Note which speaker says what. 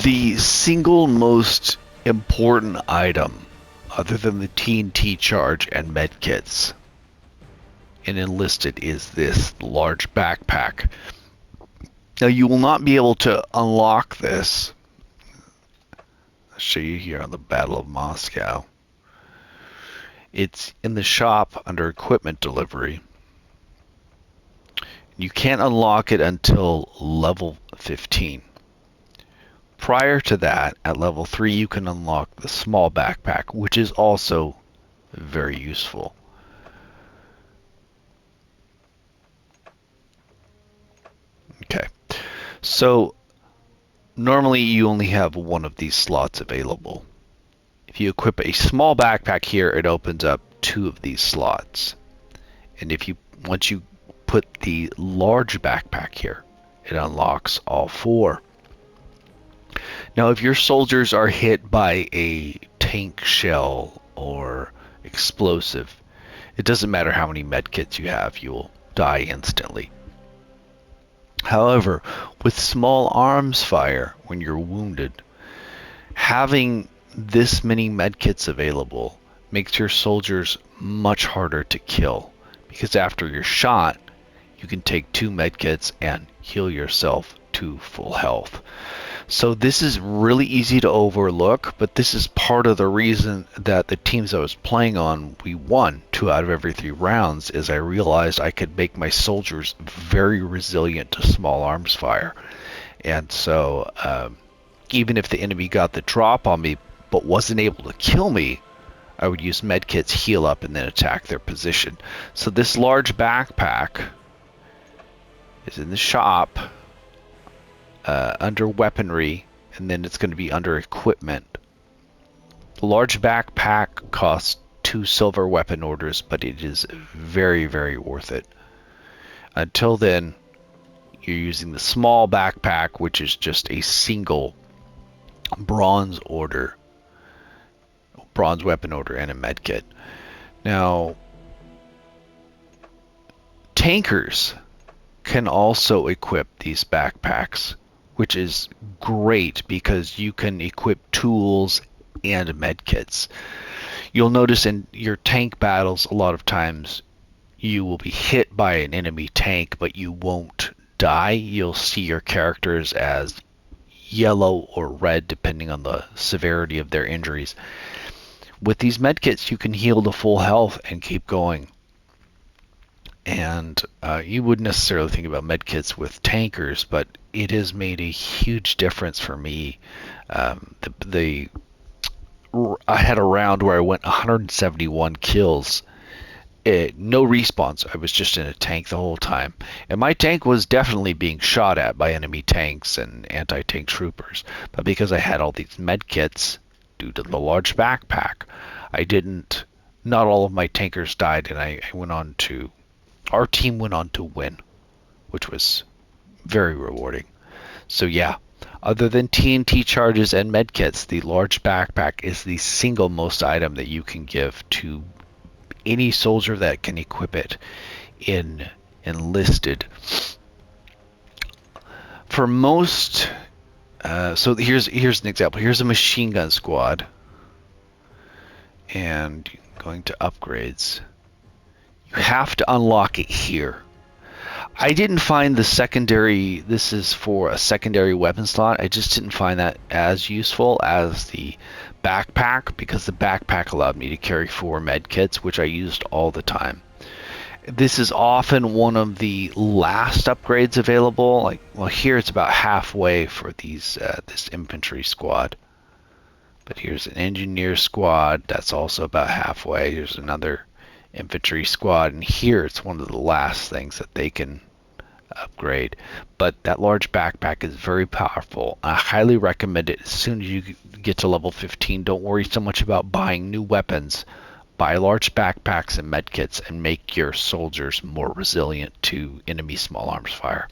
Speaker 1: The single most important item, other than the TNT charge and medkits, in Enlisted is this large backpack. Now you will not be able to unlock this. I'll show you here on the Battle of Moscow. It's in the shop under equipment delivery. You can't unlock it until level 15. Prior to that, at level 3, you can unlock the small backpack, which is also very useful. Okay, so normally you only have one of these slots available. If you equip a small backpack here, it opens up 2 of these slots. And once you put the large backpack here, it unlocks all 4. Now, if your soldiers are hit by a tank shell or explosive, it doesn't matter how many medkits you have, you will die instantly. However, with small arms fire, when you're wounded, having this many medkits available makes your soldiers much harder to kill, because after you're shot, you can take 2 medkits and heal yourself to full health. So this is really easy to overlook, but this is part of the reason that the teams I was playing on, we won 2 out of every 3 rounds, is I realized I could make my soldiers very resilient to small arms fire. And so even if the enemy got the drop on me but wasn't able to kill me, I would use medkits, heal up, and then attack their position. So this large backpack is in the shop under weaponry, and then it's going to be under equipment. The large backpack costs 2 silver weapon orders, but it is very, very worth it. Until then, you're using the small backpack, which is just a single bronze weapon order, and a medkit. Now, tankers can also equip these backpacks, which is great because you can equip tools and medkits. You'll notice in your tank battles, a lot of times you will be hit by an enemy tank, but you won't die. You'll see your characters as yellow or red, depending on the severity of their injuries. With these medkits, you can heal to full health and keep going. And you wouldn't necessarily think about medkits with tankers, but it has made a huge difference for me. I had a round where I went 171 kills. No respawns. I was just in a tank the whole time. And my tank was definitely being shot at by enemy tanks and anti-tank troopers. But because I had all these medkits, due to the large backpack, not all of my tankers died, and our team went on to win, which was very rewarding. So yeah, other than TNT charges and medkits, the large backpack is the single most item that you can give to any soldier that can equip it in Enlisted. For most, so here's an example. Here's a machine gun squad, and going to upgrades. You have to unlock it here. I didn't find the secondary, this is for a secondary weapon slot, I just didn't find that as useful as the backpack, because the backpack allowed me to carry 4 medkits, which I used all the time. This is often one of the last upgrades available. Here it's about halfway for this infantry squad. But here's an engineer squad, that's also about halfway. Here's another infantry squad, and here it's one of the last things that they can upgrade. But that large backpack is very powerful. I highly recommend it as soon as you get to level 15. Don't worry so much about buying new weapons. Buy large backpacks and medkits and make your soldiers more resilient to enemy small arms fire.